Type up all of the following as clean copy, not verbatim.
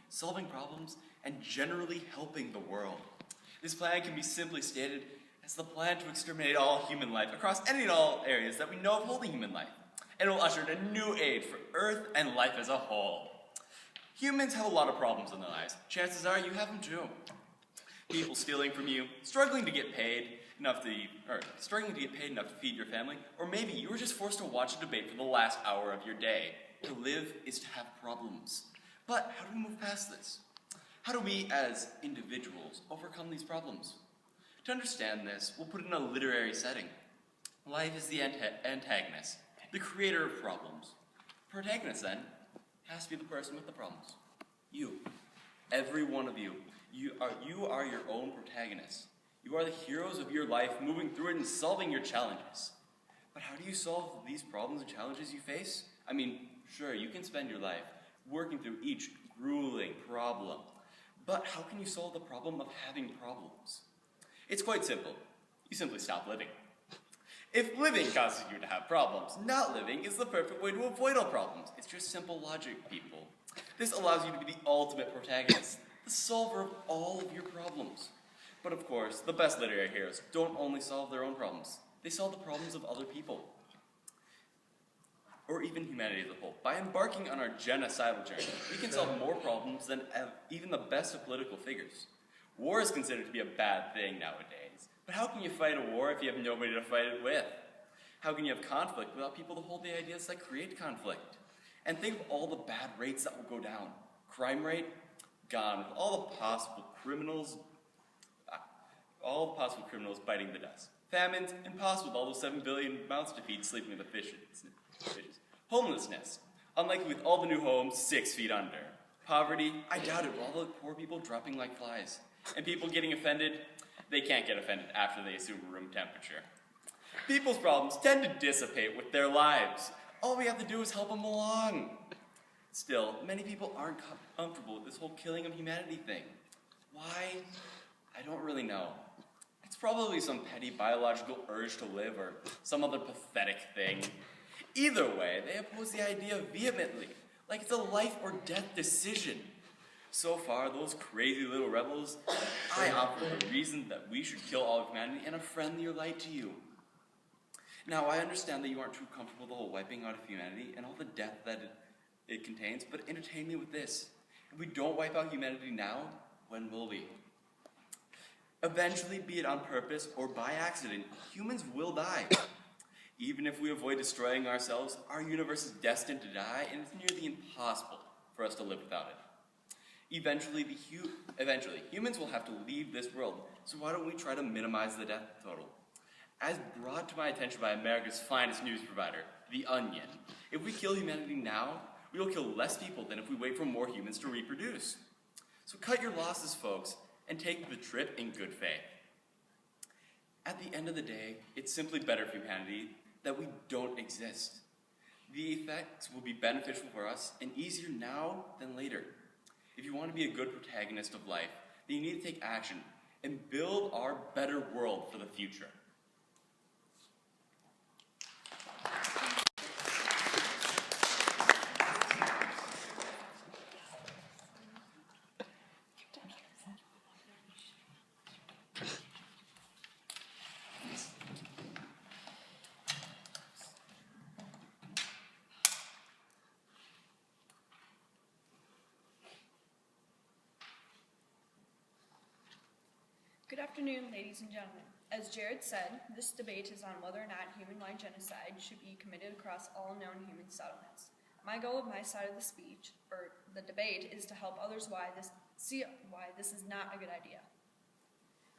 solving problems, and generally helping the world. This plan can be simply stated as the plan to exterminate all human life across any and all areas that we know of holding human life, and it will usher in a new age for Earth and life as a whole. Humans have a lot of problems in their lives. Chances are you have them too. People stealing from you, struggling to get paid enough to feed your family, or maybe you were just forced to watch a debate for the last hour of your day. To live is to have problems. But how do we move past this? How do we, as individuals, overcome these problems? To understand this, we'll put it in a literary setting. Life is the antagonist, the creator of problems. Protagonist, then, has to be the person with the problems. You. Every one of you. You are your own protagonist. You are the heroes of your life, moving through it and solving your challenges. But how do you solve these problems and challenges you face? I mean, sure, you can spend your life working through each grueling problem. But how can you solve the problem of having problems? It's quite simple. You simply stop living. If living causes you to have problems, not living is the perfect way to avoid all problems. It's just simple logic, people. This allows you to be the ultimate protagonist, the solver of all of your problems. But of course, the best literary heroes don't only solve their own problems. They solve the problems of other people, or even humanity as a whole. By embarking on our genocidal journey, we can solve more problems than even the best of political figures. War is considered to be a bad thing nowadays. But how can you fight a war if you have nobody to fight it with? How can you have conflict without people to hold the ideas that create conflict? And think of all the bad rates that will go down. Crime rate, gone, with all the possible criminals biting the dust. Famines, impossible with all those 7 billion mouths to feed sleeping with the fishes. Homelessness, unlikely with all the new homes 6 feet under. Poverty, I doubt it, with all the poor people dropping like flies. And people getting offended, they can't get offended after they assume room temperature. People's problems tend to dissipate with their lives. All we have to do is help them along. Still, many people aren't comfortable with this whole killing of humanity thing. Why? I don't really know. It's probably some petty biological urge to live or some other pathetic thing. Either way, they oppose the idea vehemently, like it's a life or death decision. So far, those crazy little rebels, I offer a reason that we should kill all of humanity and a friendlier light to you. Now, I understand that you aren't too comfortable with the whole wiping out of humanity and all the death that it contains, but entertain me with this. If we don't wipe out humanity now, when will we? Eventually, be it on purpose or by accident, humans will die. Even if we avoid destroying ourselves, our universe is destined to die, and it's nearly impossible for us to live without it. Eventually, humans will have to leave this world, so why don't we try to minimize the death total? As brought to my attention by America's finest news provider, The Onion, if we kill humanity now, we will kill less people than if we wait for more humans to reproduce. So cut your losses, folks, and take the trip in good faith. At the end of the day, it's simply better for humanity that we don't exist. The effects will be beneficial for us and easier now than later. If you want to be a good protagonist of life, then you need to take action and build our better world for the future. Good afternoon, ladies and gentlemen. As Jared said, this debate is on whether or not human-wide genocide should be committed across all known human settlements. My goal of my side of the speech, or the debate, is to help others see why this is not a good idea.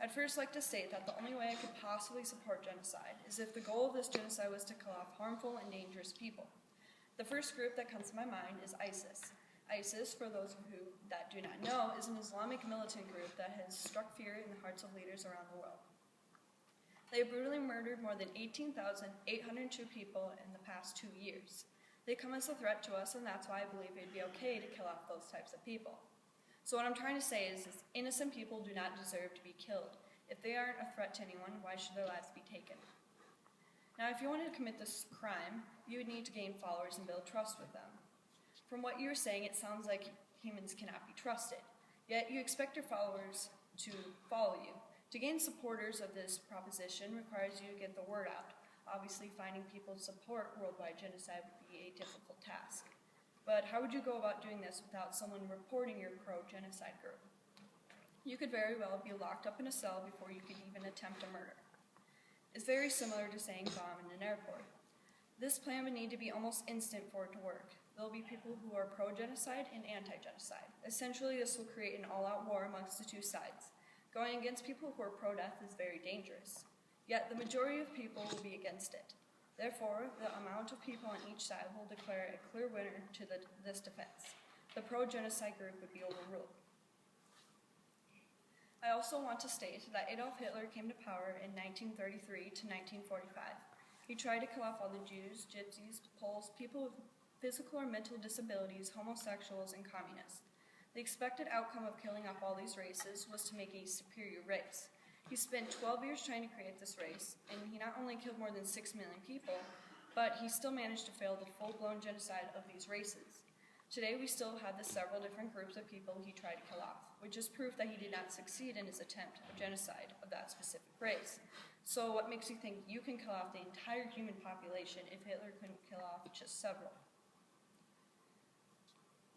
I'd first like to state that the only way I could possibly support genocide is if the goal of this genocide was to kill off harmful and dangerous people. The first group that comes to my mind is ISIS. ISIS, for those who that do not know, is an Islamic militant group that has struck fear in the hearts of leaders around the world. They have brutally murdered more than 18,802 people in the past 2 years. They come as a threat to us, and that's why I believe it'd be okay to kill off those types of people. So what I'm trying to say is innocent people do not deserve to be killed. If they aren't a threat to anyone, why should their lives be taken? Now, if you wanted to commit this crime, you would need to gain followers and build trust with them. From what you were saying, it sounds like humans cannot be trusted. Yet you expect your followers to follow you. To gain supporters of this proposition requires you to get the word out. Obviously, finding people to support worldwide genocide would be a difficult task. But how would you go about doing this without someone reporting your pro-genocide group? You could very well be locked up in a cell before you could even attempt a murder. It's very similar to saying bomb in an airport. This plan would need to be almost instant for it to work. There will be people who are pro-genocide and anti-genocide. Essentially, this will create an all-out war amongst the two sides. Going against people who are pro-death is very dangerous. Yet the majority of people will be against it. Therefore, the amount of people on each side will declare a clear winner to this defense. The pro-genocide group would be overruled. I also want to state that Adolf Hitler came to power in 1933 to 1945. He tried to kill off all the Jews, Gypsies, Poles, people with physical or mental disabilities, homosexuals, and communists. The expected outcome of killing off all these races was to make a superior race. He spent 12 years trying to create this race, and he not only killed more than 6 million people, but he still managed to fail the full-blown genocide of these races. Today, we still have the several different groups of people he tried to kill off, which is proof that he did not succeed in his attempt of genocide of that specific race. So what makes you think you can kill off the entire human population if Hitler couldn't kill off just several?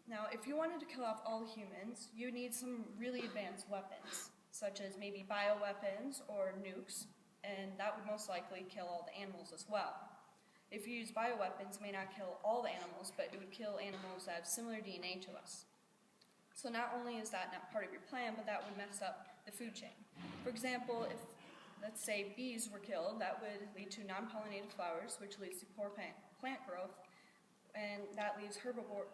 Now, if you wanted to kill off all humans, you would need some really advanced weapons, such as maybe bioweapons or nukes, and that would most likely kill all the animals as well. If you use bioweapons, it may not kill all the animals, but it would kill animals that have similar DNA to us. So not only is that not part of your plan, but that would mess up the food chain. For example, if, let's say, bees were killed, that would lead to non-pollinated flowers, which leads to poor plant growth, and that leaves herbivores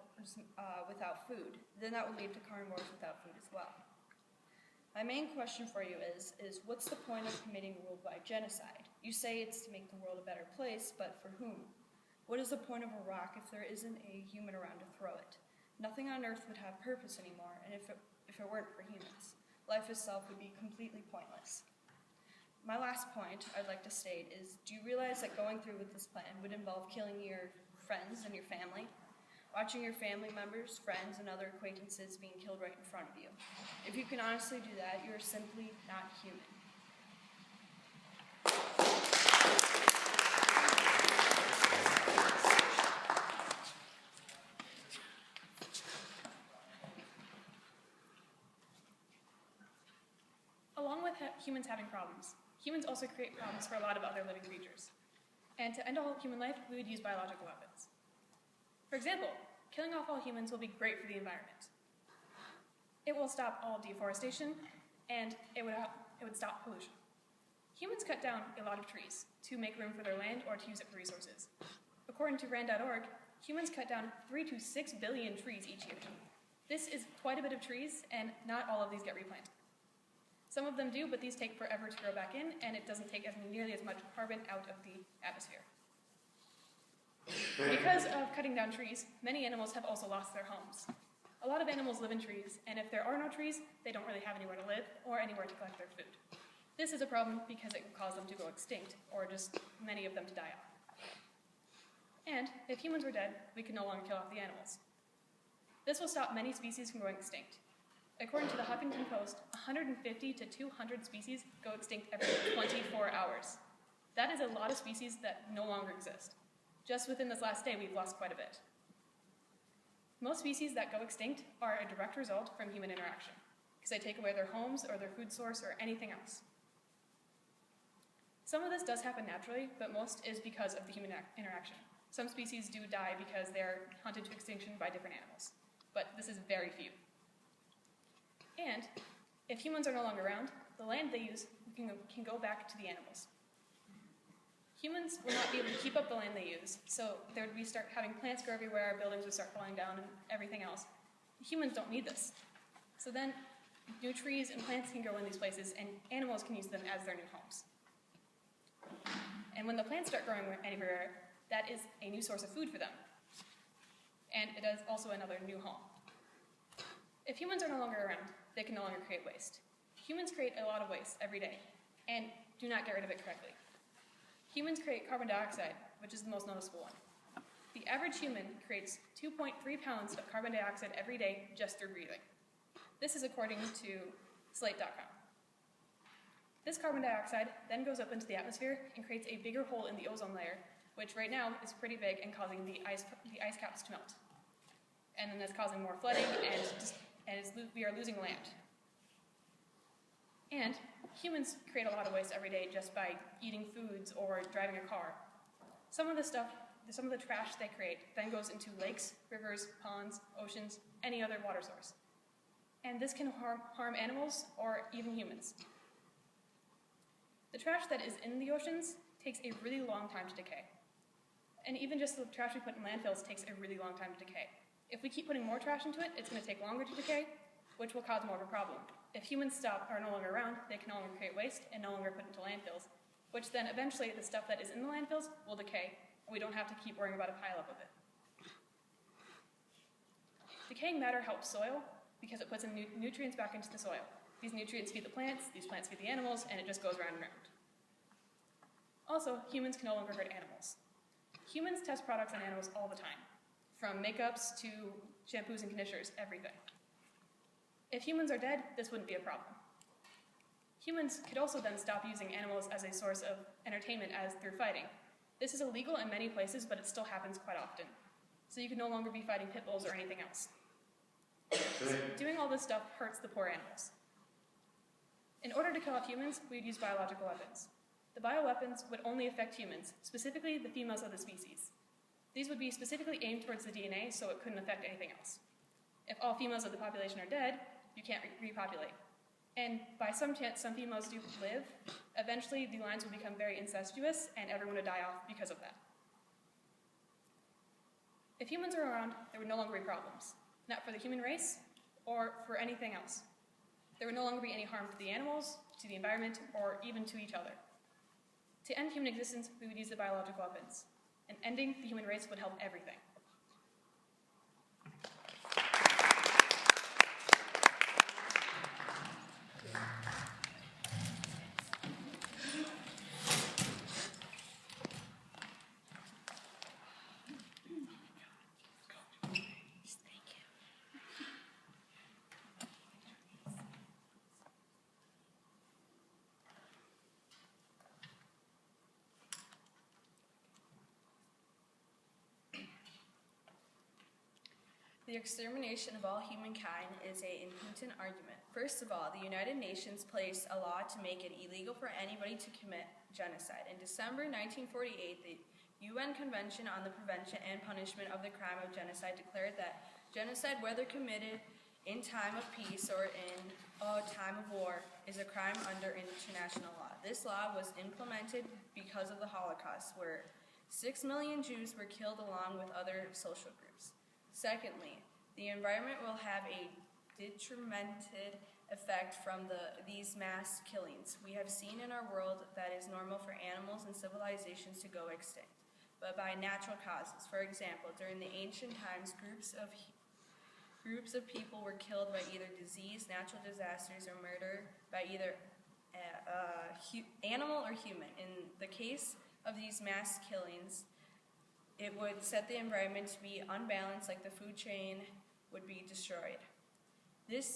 without food. Then that would lead to carnivores without food as well. My main question for you is what's the point of committing worldwide genocide? You say it's to make the world a better place, but for whom? What is the point of a rock if there isn't a human around to throw it? Nothing on Earth would have purpose anymore, and if it weren't for humans, life itself would be completely pointless. My last point I'd like to state is, do you realize that going through with this plan would involve killing your friends and your family? Watching your family members, friends, and other acquaintances being killed right in front of you. If you can honestly do that, you are simply not human. Along with humans having problems, humans also create problems for a lot of other living creatures. And to end all human life, we would use biological weapons. For example, killing off all humans will be great for the environment. It will stop all deforestation, and it would stop pollution. Humans cut down a lot of trees to make room for their land or to use it for resources. According to RAND.org, humans cut down 3 to 6 billion trees each year. This is quite a bit of trees, and not all of these get replanted. Some of them do, but these take forever to grow back in, and it doesn't take nearly as much carbon out of the atmosphere. Because of cutting down trees, many animals have also lost their homes. A lot of animals live in trees, and if there are no trees, they don't really have anywhere to live or anywhere to collect their food. This is a problem because it can cause them to go extinct, or just many of them to die off. And if humans were dead, we could no longer kill off the animals. This will stop many species from going extinct. According to the Huffington Post, 150 to 200 species go extinct every 24 hours. That is a lot of species that no longer exist. Just within this last day, we've lost quite a bit. Most species that go extinct are a direct result from human interaction, because they take away their homes or their food source or anything else. Some of this does happen naturally, but most is because of the human interaction. Some species do die because they're hunted to extinction by different animals, but this is very few. And if humans are no longer around, the land they use can go back to the animals. Humans will not be able to keep up the land they use, so there would be start having plants grow everywhere, buildings would start falling down, and everything else. Humans don't need this. So then new trees and plants can grow in these places, and animals can use them as their new homes. And when the plants start growing everywhere, that is a new source of food for them. And it is also another new home. If humans are no longer around, they can no longer create waste. Humans create a lot of waste every day, and do not get rid of it correctly. Humans create carbon dioxide, which is the most noticeable one. The average human creates 2.3 pounds of carbon dioxide every day just through breathing. This is according to Slate.com. This carbon dioxide then goes up into the atmosphere and creates a bigger hole in the ozone layer, which right now is pretty big and causing the ice caps to melt. And then that's causing more flooding, we are losing land. And humans create a lot of waste every day just by eating foods or driving a car. Some of the trash they create then goes into lakes, rivers, ponds, oceans, any other water source. And this can harm animals or even humans. The trash that is in the oceans takes a really long time to decay. And even just the trash we put in landfills takes a really long time to decay. If we keep putting more trash into it, it's going to take longer to decay, which will cause more of a problem. If humans are no longer around, they can no longer create waste and no longer put into landfills, which then eventually the stuff that is in the landfills will decay, and we don't have to keep worrying about a pileup of it. Decaying matter helps soil because it puts in nutrients back into the soil. These nutrients feed the plants, these plants feed the animals, and it just goes round and round. Also, humans can no longer hurt animals. Humans test products on animals all the time, from makeups to shampoos and conditioners, everything. If humans are dead, this wouldn't be a problem. Humans could also then stop using animals as a source of entertainment as through fighting. This is illegal in many places, but it still happens quite often. So you could no longer be fighting pit bulls or anything else. Doing all this stuff hurts the poor animals. In order to kill off humans, we would use biological weapons. The bioweapons would only affect humans, specifically the females of the species. These would be specifically aimed towards the DNA, so it couldn't affect anything else. If all females of the population are dead, you can't repopulate. And by some chance, some females do live. Eventually, the lines will become very incestuous, and everyone would die off because of that. If humans are around, there would no longer be problems. Not for the human race, or for anything else. There would no longer be any harm to the animals, to the environment, or even to each other. To end human existence, we would use the biological weapons. And ending the human race would help everything. The extermination of all humankind is an impotent argument. First of all, the United Nations placed a law to make it illegal for anybody to commit genocide. In December 1948, the UN Convention on the Prevention and Punishment of the Crime of Genocide declared that genocide, whether committed in time of peace or in a time of war, is a crime under international law. This law was implemented because of the Holocaust, where 6 million Jews were killed along with other social groups. Secondly, the environment will have a detrimental effect from these mass killings. We have seen in our world that it is normal for animals and civilizations to go extinct, but by natural causes. For example, during the ancient times, groups of people were killed by either disease, natural disasters, or murder by either animal or human. In the case of these mass killings, it would set the environment to be unbalanced, like the food chain would be destroyed. This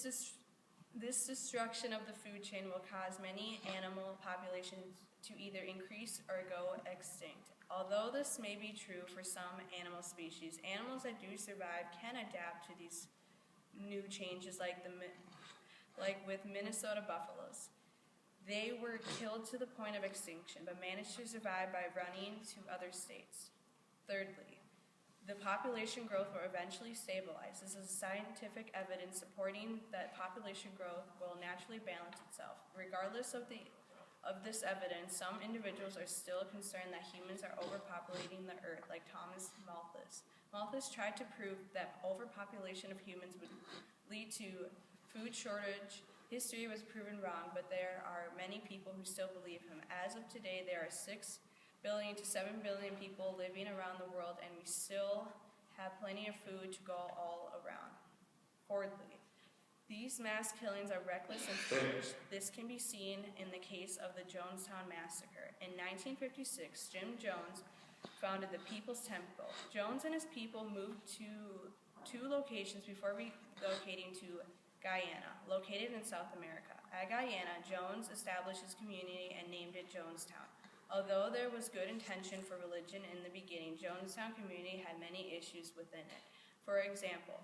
destruction of the food chain will cause many animal populations to either increase or go extinct. Although this may be true for some animal species, animals that do survive can adapt to these new changes, like with Minnesota buffaloes. They were killed to the point of extinction, but managed to survive by running to other states. Thirdly, the population growth will eventually stabilize. This is scientific evidence supporting that population growth will naturally balance itself. Regardless of this evidence, some individuals are still concerned that humans are overpopulating the earth, like Thomas Malthus. Malthus tried to prove that overpopulation of humans would lead to food shortage. History was proven wrong, but there are many people who still believe him. As of today, there are 6 billion to 7 billion people living around the world, and we still have plenty of food to go all around. Fourthly, these mass killings are reckless and foolish. This can be seen in the case of the Jonestown Massacre. In 1956, Jim Jones founded the People's Temple. Jones and his people moved to 2 locations before relocating to Guyana, located in South America. At Guyana, Jones established his community and named it Jonestown. Although there was good intention for religion in the beginning, Jonestown community had many issues within it. For example,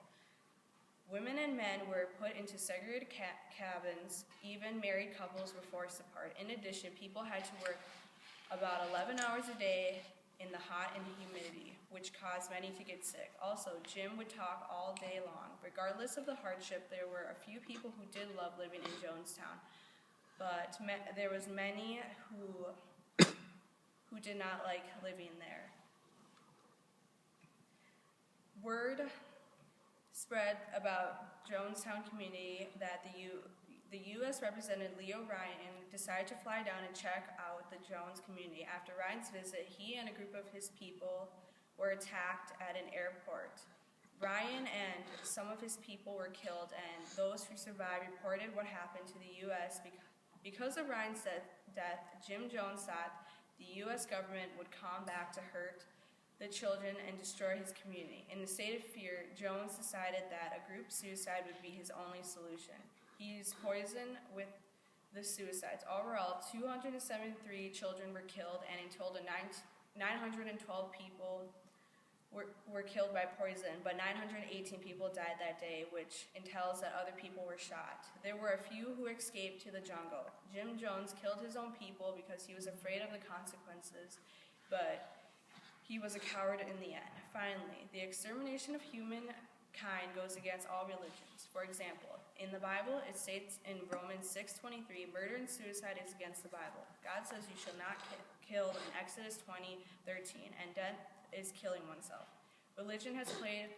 women and men were put into segregated cabins. Even married couples were forced apart. In addition, people had to work about 11 hours a day in the hot and humidity, which caused many to get sick. Also, Jim would talk all day long. Regardless of the hardship, there were a few people who did love living in Jonestown, but there was many who did not like living there. Word spread about Jonestown community that the U.S. Representative Leo Ryan decided to fly down and check out the Jones community. After Ryan's visit, he and a group of his people were attacked at an airport. Ryan and some of his people were killed, and those who survived reported what happened to the U.S. Because of Ryan's death, Jim Jones thought the U.S. government would come back to hurt the children and destroy his community. In a state of fear, Jones decided that a group suicide would be his only solution. He used poison with the suicides. Overall, 273 children were killed, and in total, 912 people were killed by poison, but 918 people died that day, which entails that other people were shot. There were a few who escaped to the jungle. Jim Jones killed his own people because he was afraid of the consequences, but he was a coward in the end. Finally, the extermination of humankind goes against all religions. For example, in the Bible, it states in Romans 6:23, murder and suicide is against the Bible. God says you shall not kill in Exodus 20:13, and death is killing oneself. Religion has played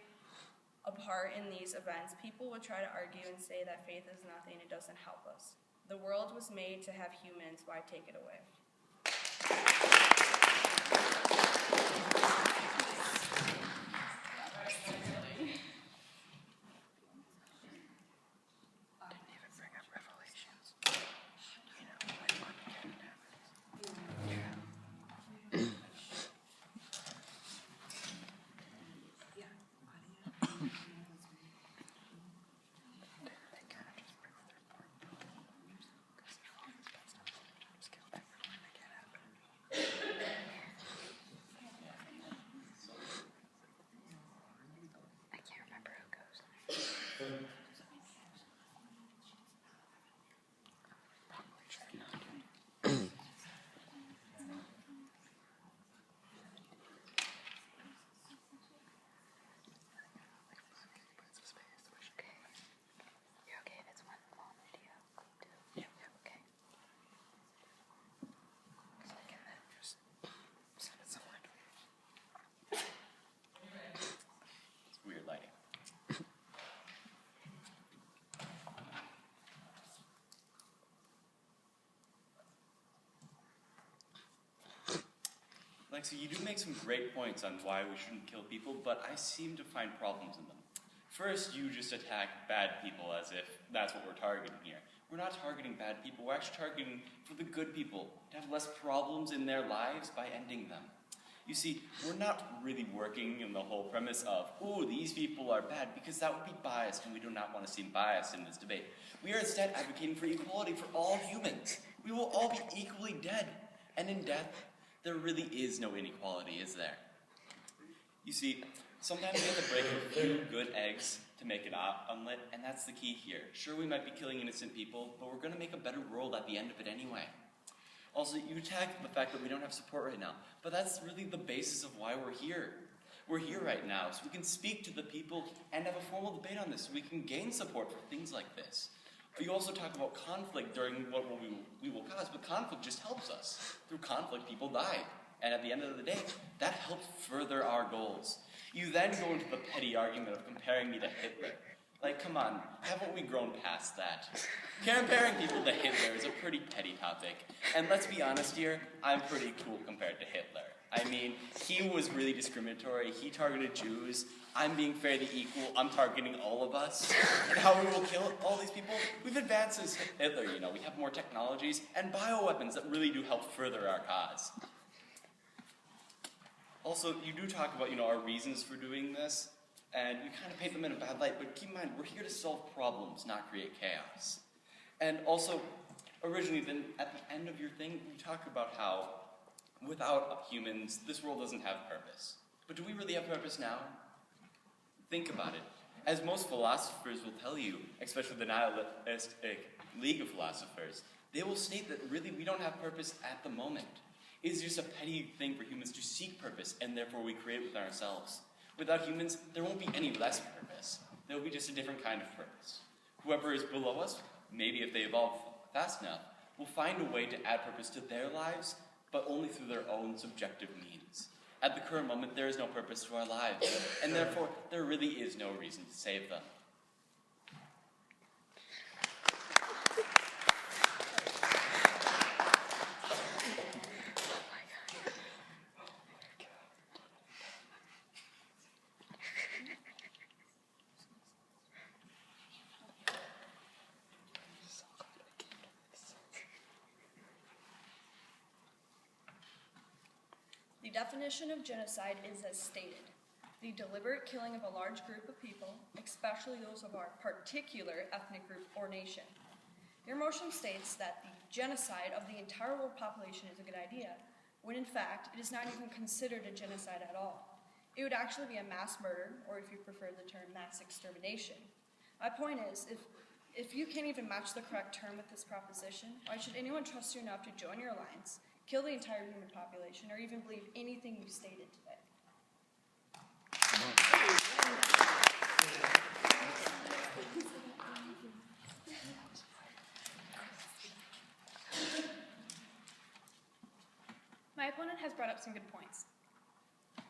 a part in these events. People will try to argue and say that faith is nothing, it doesn't help us. The world was made to have humans, why take it away? Alexis, you do make some great points on why we shouldn't kill people, but I seem to find problems in them. First, you just attack bad people as if that's what we're targeting here. We're not targeting bad people, we're actually targeting for the good people, to have less problems in their lives by ending them. You see, we're not really working in the whole premise of, ooh, these people are bad, because that would be biased, and we do not want to seem biased in this debate. We are instead advocating for equality for all humans. We will all be equally dead, and in death, there really is no inequality, is there? You see, sometimes we have to break a few good eggs to make an omelet, and that's the key here. Sure, we might be killing innocent people, but we're going to make a better world at the end of it anyway. Also, you attack the fact that we don't have support right now, but that's really the basis of why we're here. We're here right now, so we can speak to the people and have a formal debate on this, so we can gain support for things like this. You also talk about conflict during what we will cause, but conflict just helps us. Through conflict, people die. And at the end of the day, that helps further our goals. You then go into the petty argument of comparing me to Hitler. Like, come on, haven't we grown past that? Comparing people to Hitler is a pretty petty topic. And let's be honest here, I'm pretty cool compared to Hitler. I mean, he was really discriminatory. He targeted Jews. I'm being fairly equal. I'm targeting all of us. And how we will kill all these people? We've advanced as Hitler, you know. We have more technologies and bioweapons that really do help further our cause. Also, you do talk about, our reasons for doing this, and you kind of paint them in a bad light, but keep in mind, we're here to solve problems, not create chaos. And also, originally, then, at the end of your thing, you talk about how, without humans, this world doesn't have purpose. But do we really have purpose now? Think about it. As most philosophers will tell you, especially the nihilistic League of Philosophers, they will state that really we don't have purpose at the moment. It is just a petty thing for humans to seek purpose, and therefore we create it within ourselves. Without humans, there won't be any less purpose. There will be just a different kind of purpose. Whoever is below us, maybe if they evolve fast enough, will find a way to add purpose to their lives, but only through their own subjective means. At the current moment, there is no purpose to our lives, and therefore, there really is no reason to save them. The definition of genocide is as stated: the deliberate killing of a large group of people, especially those of our particular ethnic group or nation. Your motion states that the genocide of the entire world population is a good idea, when in fact it is not even considered a genocide at all. It would actually be a mass murder, or if you prefer the term, mass extermination. My point is, if you can't even match the correct term with this proposition, why should anyone trust you enough to join your alliance, kill the entire human population, or even believe anything you stated today? My opponent has brought up some good points,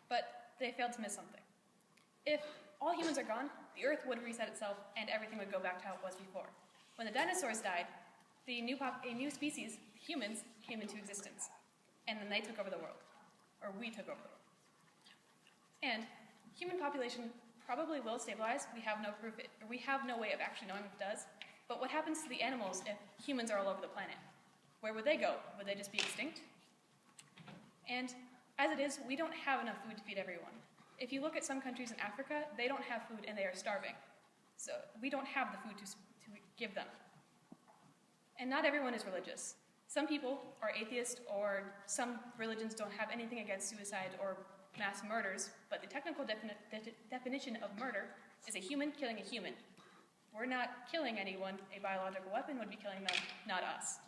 but they failed to miss something. If all humans are gone, the Earth would reset itself and everything would go back to how it was before. When the dinosaurs died, a new species, humans, came into existence. And then they took over the world. Or we took over the world. And human population probably will stabilize. We have no proof, or we have no way of actually knowing if it does. But what happens to the animals if humans are all over the planet? Where would they go? Would they just be extinct? And as it is, we don't have enough food to feed everyone. If you look at some countries in Africa, they don't have food and they are starving. So we don't have the food to give them. And not everyone is religious. Some people are atheist, or some religions don't have anything against suicide or mass murders, but the technical definition of murder is a human killing a human. We're not killing anyone. A biological weapon would be killing them, not us.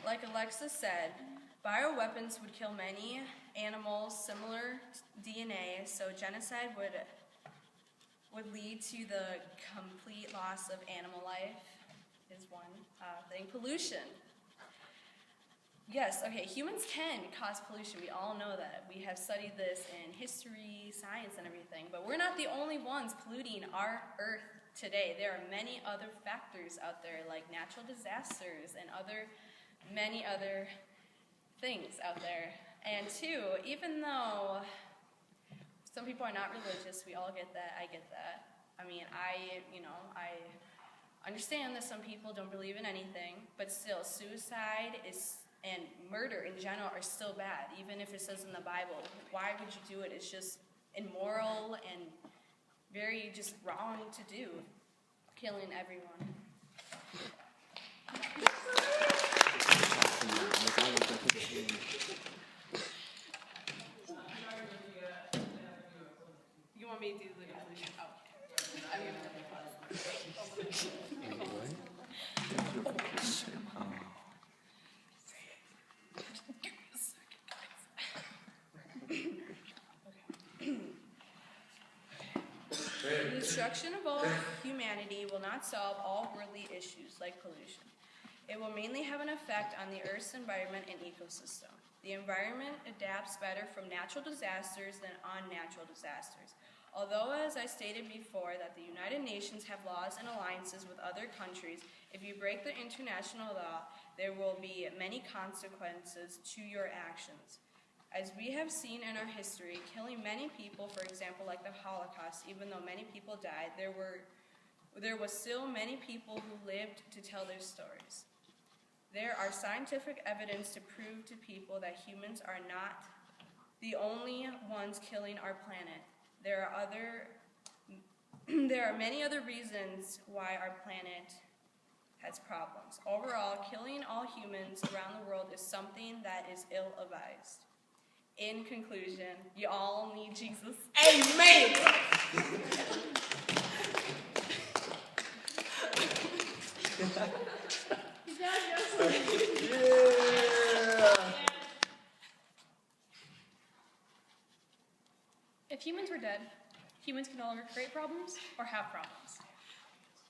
Like Alexis said, bioweapons would kill many animals, similar DNA, so genocide would lead to the complete loss of animal life, is one thing. Pollution. Yes, okay, humans can cause pollution. We all know that. We have studied this in history, science, and everything, but we're not the only ones polluting our Earth today. There are many other factors out there, like natural disasters and many other things out there. And two, even though some people are not religious, we all get that, I get that. I mean, I understand that some people don't believe in anything, but still, suicide and murder in general are still bad, even if it says in the Bible. Why would you do it? It's just immoral and very just wrong to do, killing everyone. You want me to do the conclusion? Okay. I'm going to The destruction of all humanity will not solve all worldly issues like pollution. It will mainly have an effect on the Earth's environment and ecosystem. The environment adapts better from natural disasters than unnatural disasters. Although, as I stated before, that the United Nations have laws and alliances with other countries, if you break the international law, there will be many consequences to your actions. As we have seen in our history, killing many people, for example, like the Holocaust, even though many people died, there was still many people who lived to tell their stories. There are scientific evidence to prove to people that humans are not the only ones killing our planet. There are many other reasons why our planet has problems. Overall, killing all humans around the world is something that is ill-advised. In conclusion, you all need Jesus. Amen! If humans were dead, humans can no longer create problems or have problems.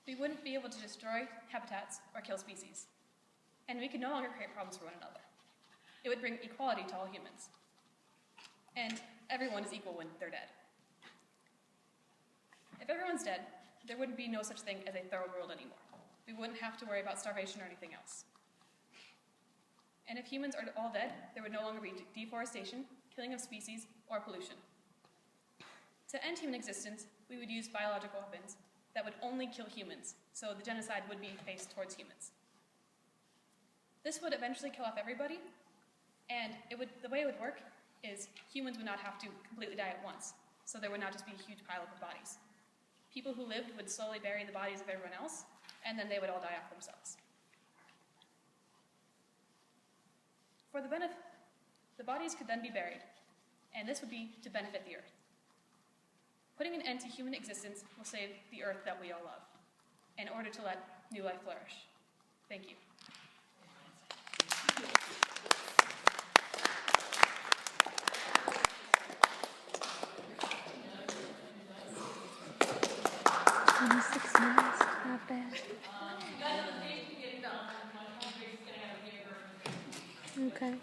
We wouldn't be able to destroy habitats or kill species. And we could no longer create problems for one another. It would bring equality to all humans. And everyone is equal when they're dead. If everyone's dead, there wouldn't be no such thing as a third world anymore. We wouldn't have to worry about starvation or anything else. And if humans are all dead, there would no longer be deforestation, killing of species, or pollution. To end human existence, we would use biological weapons that would only kill humans, so the genocide would be faced towards humans. This would eventually kill off everybody, and the way it would work is humans would not have to completely die at once, so there would not just be a huge pile of bodies. People who lived would slowly bury the bodies of everyone else, and then they would all die off themselves. The bodies could then be buried, and this would be to benefit the Earth. Putting an end to human existence will save the Earth that we all love, in order to let new life flourish. Thank you. Not bad. Okay.